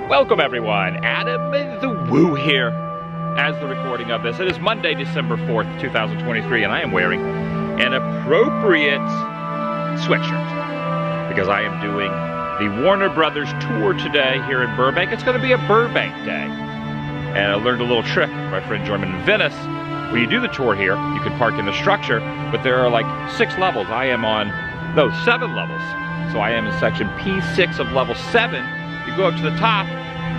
Welcome everyone, Adam the Woo here. As the recording of this, it is Monday, December 4th, 2023, and I am wearing an appropriate sweatshirt because I am doing the Warner Brothers tour today here in Burbank. It's going to be a Burbank day. And I learned a little trick. My friend joined me in Venice. When you do the tour here, you can park in the structure, but there are like 6 levels. I am on, 7 levels. So I am in section P6 of level 7. You go up to the top,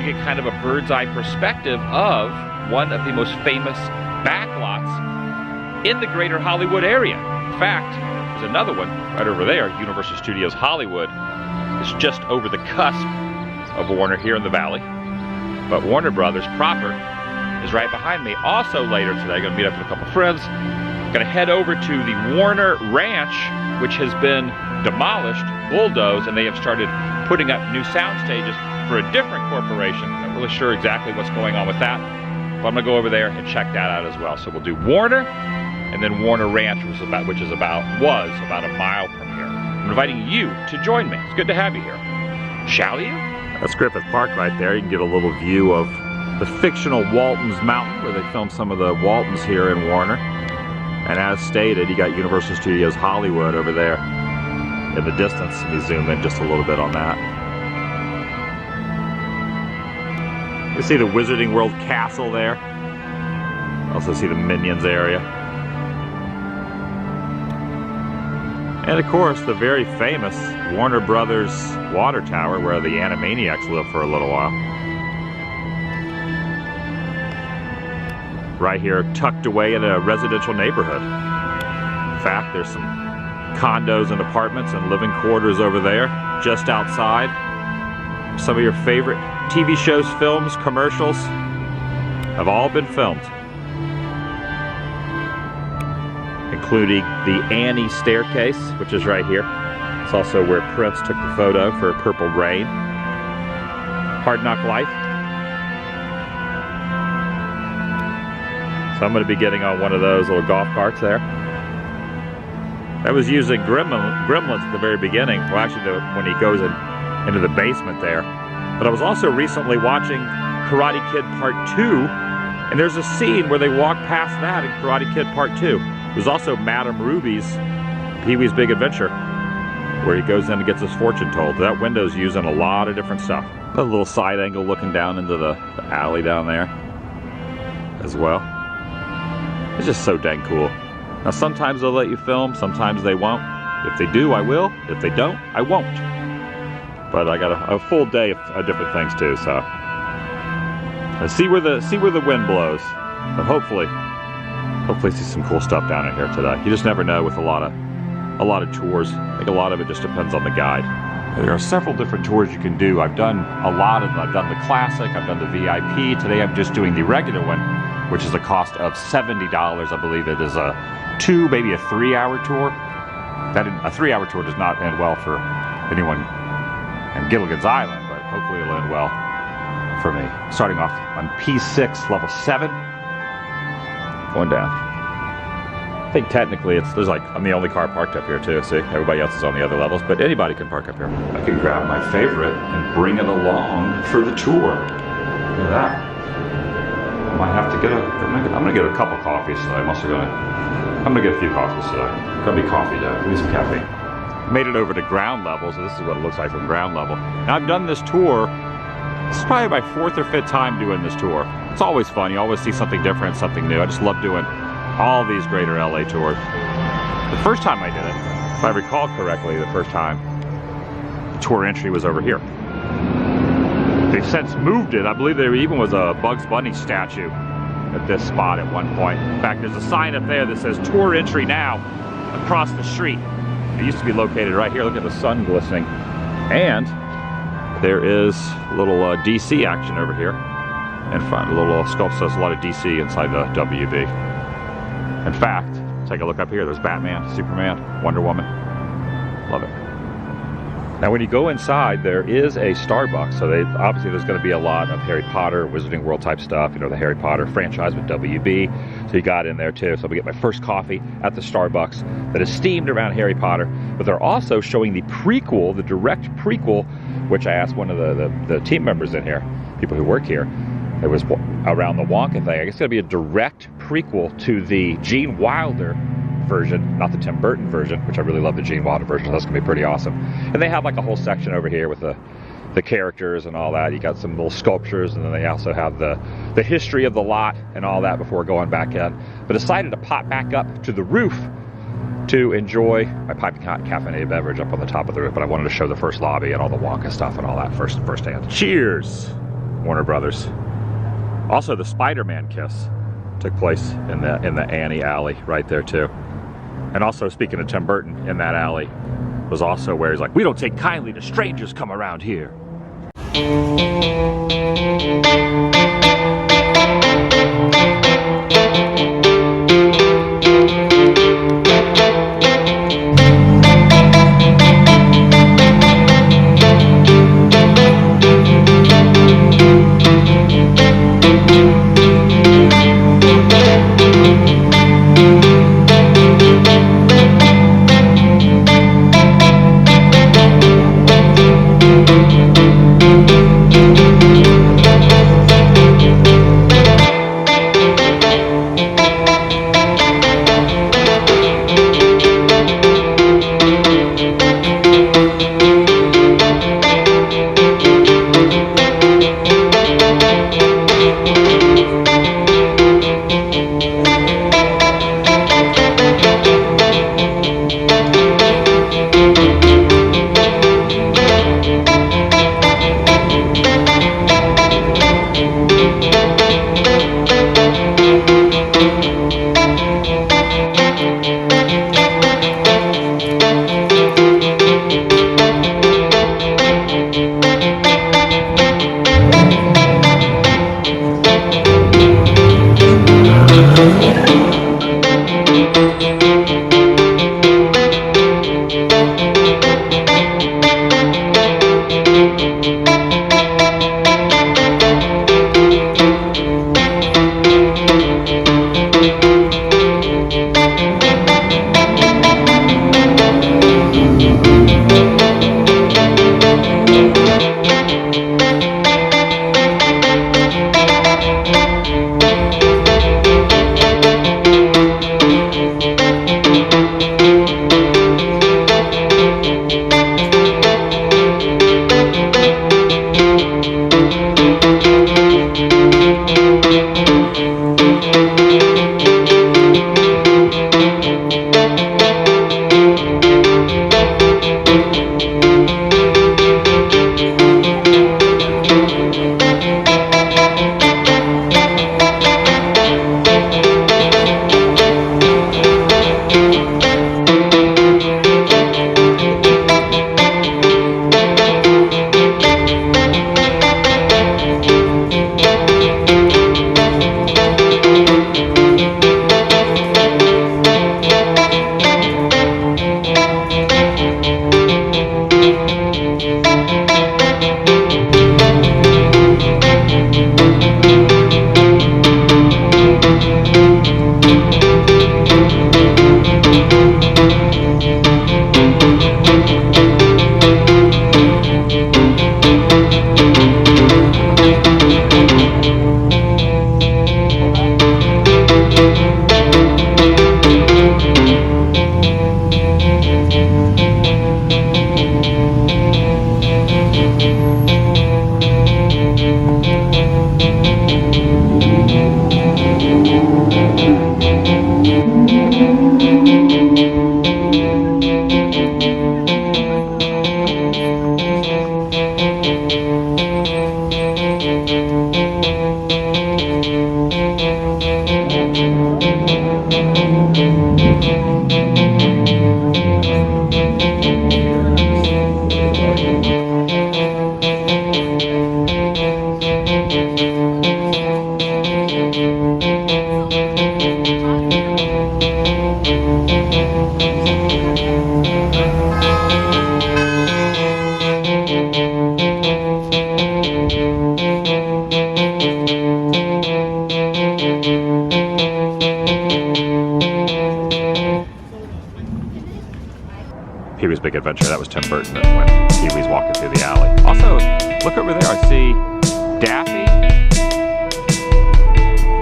you get kind of a bird's eye perspective of one of the most famous backlots in the greater Hollywood area. In fact, there's another one right over there. Universal Studios Hollywood is just over the cusp of Warner here in the Valley. But Warner Brothers proper is right behind me. Also later today, I'm going to meet up with a couple friends. Going to head over to the Warner Ranch, which has been demolished, bulldozed, and they have started putting up new sound stages for a different corporation. Not really sure exactly what's going on with that, but I'm going to go over there and check that out as well. So we'll do Warner, and then Warner Ranch, which was about a mile from here. I'm inviting you to join me. It's good to have you here. Shall you? That's Griffith Park right there. You can get a little view of the fictional Walton's Mountain, where they filmed some of the Waltons here in Warner. And as stated, you got Universal Studios Hollywood over there in the distance. Let me zoom in just a little bit on that. You see the Wizarding World Castle there. Also see the Minions area. And of course, the very famous Warner Brothers Water Tower, where the Animaniacs lived for a little while. Right here, tucked away in a residential neighborhood. In fact, there's some condos and apartments and living quarters over there, just outside. Some of your favorite TV shows, films, commercials have all been filmed, including the Annie staircase, which is right here. It's also where Prince took the photo for Purple Rain. Hard Knock Life. So I'm going to be getting on one of those little golf carts there. That was using Gremlins at the very beginning. Well, actually, when he goes into the basement there. But I was also recently watching Karate Kid Part 2, and there's a scene where they walk past that in Karate Kid Part 2. There's also Madame Ruby's Pee-wee's Big Adventure, where he goes in and gets his fortune told. That window's using a lot of different stuff. A little side angle looking down into the alley down there as well. It's just so dang cool. Now sometimes they'll let you film, sometimes they won't. If they do, I will. If they don't, I won't. But I got a full day of different things too, so let's see where the wind blows. But hopefully see some cool stuff down in here today. You just never know with a lot of tours. I think a lot of it just depends on the guide. There are several different tours you can do. I've done a lot of them. I've done the classic, I've done the VIP. Today I'm just doing the regular one, which is a cost of $70. I believe it is a 2, maybe a 3-hour tour. A 3-hour tour does not end well for anyone in Gilligan's Island, but hopefully it'll end well for me. Starting off on P6, level 7, going down. I think technically I'm the only car parked up here too. See, everybody else is on the other levels, but anybody can park up here. I can grab my favorite and bring it along for the tour. Look at that. I might have to get I'm gonna get a couple coffees today. I'm gonna get a few coffees today. It's gonna be coffee day. Give me some caffeine. Made it over to ground level, so this is what it looks like from ground level. Now I've done this tour. This is probably my 4th or 5th time doing this tour. It's always fun. You always see something different, something new. I just love doing all these greater LA tours. The first time I did it, if I recall correctly, the first time, the tour entry was over here. They've since moved it. I believe there even was a Bugs Bunny statue at this spot at one point. In fact, there's a sign up there that says tour entry now across the street. It used to be located right here. Look at the sun glistening. And there is a little DC action over here in front. A little sculpture says a lot of DC inside the WB. In fact, take a look up here. There's Batman, Superman, Wonder Woman. Love it. Now when you go inside, there is a Starbucks, so obviously there's going to be a lot of Harry Potter, Wizarding World type stuff, you know, the Harry Potter franchise with WB, so you got in there too. So we get my first coffee at the Starbucks that is themed around Harry Potter, but they're also showing the prequel, the direct prequel, which I asked one of the team members in here, people who work here, it was around the Wonka thing. I guess it's going to be a direct prequel to the Gene Wilder version, not the Tim Burton version, which I really love the Gene Wilder version, so that's gonna be pretty awesome. And they have like a whole section over here with the characters and all that. You got some little sculptures, and then they also have the history of the lot and all that before going back in. But decided to pop back up to the roof to enjoy my piping hot caffeinated beverage up on the top of the roof. But I wanted to show the first lobby and all the Wonka stuff and all that firsthand. Cheers, Warner Brothers. Also, the Spider-Man kiss took place in the Annie alley right there too. And also, speaking of Tim Burton, in that alley was also where he's like, "We don't take kindly to strangers come around here." Pee-wee's Big Adventure. That was Tim Burton when Pee-wee's walking through the alley. Also, look over there. I see Daffy.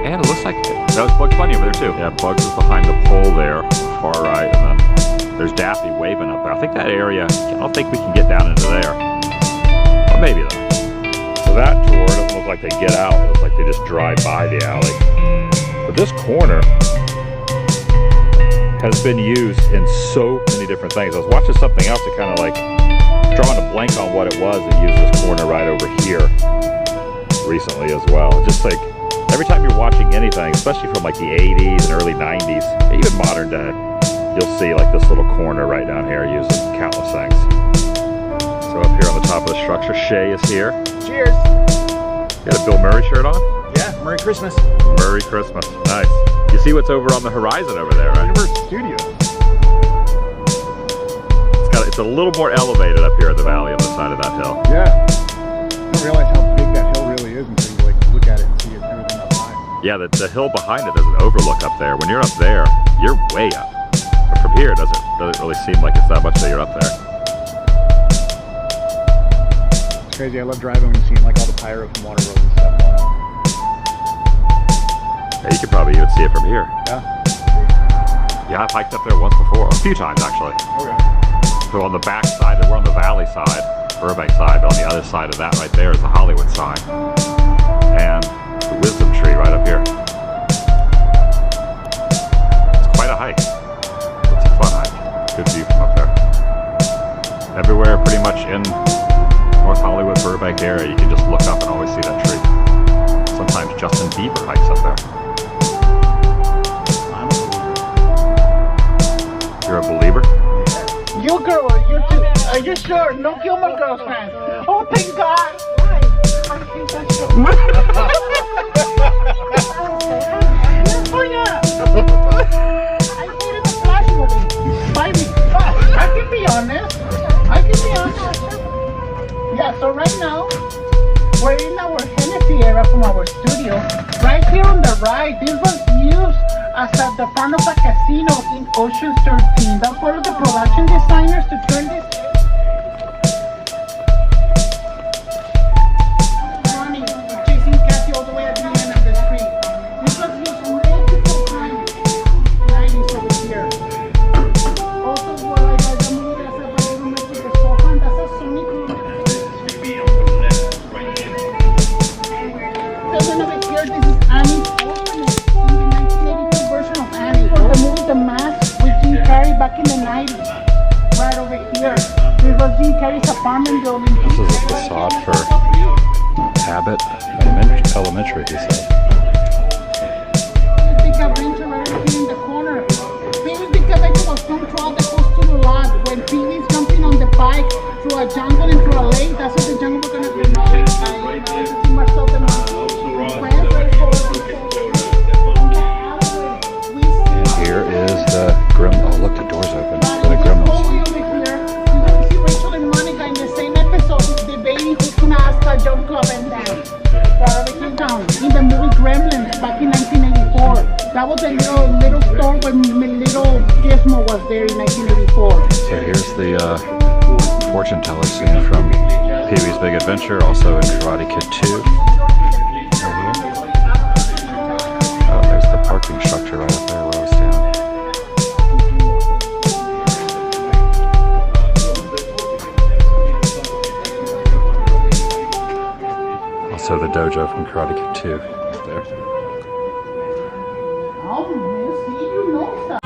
And it looks like that was Bugs Bunny over there too. Yeah, Bugs is behind the pole there, far right, and then there's Daffy waving up there. I think that area, I don't think we can get down into there. Or maybe though. So that tour doesn't look like they get out. It looks like they just drive by the alley. But this corner has been used in so many different things. I was watching something else that kind of like drawing a blank on what it was that used this corner right over here recently as well. Just like every time you're watching anything, especially from like the 80s and early 90s, even modern day, you'll see like this little corner right down here used in countless things. So up here on the top of the structure, Shay is here. Cheers! You got a Bill Murray shirt on? Yeah, Merry Christmas. Merry Christmas. Nice. You see what's over on the horizon over there, right? Universal Studios. It's a little more elevated up here in the valley on the side of that hill. Yeah. I don't realize how big that hill really is until you like look at it and see it everything up high. Yeah, the hill behind it, there's an overlook up there. When you're up there, you're way up. But from here, it doesn't really seem like it's that much that you're up there. It's crazy. I love driving when you see like all the pyros and water roads and stuff going on. Yeah, you could probably even see it from here. Yeah. Yeah, I've hiked up there once before. A few times, actually. Okay. So on the back side, we're on the valley side, Burbank side, but on the other side of that right there is the Hollywood sign. And the wisdom tree right up here. It's quite a hike. It's a fun hike. Good view from up there. Everywhere pretty much in North Hollywood, Burbank area, you can just look up and always see that tree. Sometimes Justin Bieber hikes up there. You're a believer? You girl, are you sure? No Gilmore Girls fan. Oh, thank God. Oh, yeah. I hated the Flash movie. By me. I can be honest. Yeah, so right now, we're in our Hennessy area from our studio. Right here on the right, this was used as at the front of a casino in Ocean's 13. That's one of the production designers to turn this. Running, chasing Kathy all the way at the end of the street. This was used multiple times. 90s over here. Also, what I got the movie that said by Little Miss with the sofa, and that's a Sonic movie. So then over here, this is Annie's alternate in the 1982 version of Annie. For the movie The Mask with Jim Carrey back in the 90s. Right over here. This was Jim Carrey's apartment building. This is a facade for Abbott Elementary, he said. Big adventure right over here in the corner. Pee-wee's Big Adventure was filmed throughout the coastal lot. When Pee-wee's jumping on the bike through a jungle and through a lake, that's what the jungle was going to be. And here is the Grim. Oh, look, the door's open. For the Gremlins. See Rachel and Monica in the same episode debating who's gonna ask the John Club and Dan. In the movie Gremlins back in 1984. That was a little store when little Gizmo was there in 1984. So here's the fortune teller scene from Pee-wee's Big Adventure, also in Karate Kid 2. Right here. Oh, there's the parking structure right up there where I was standing. Also the dojo from Karate Kid 2 is there. Oh, you see, you know stuff.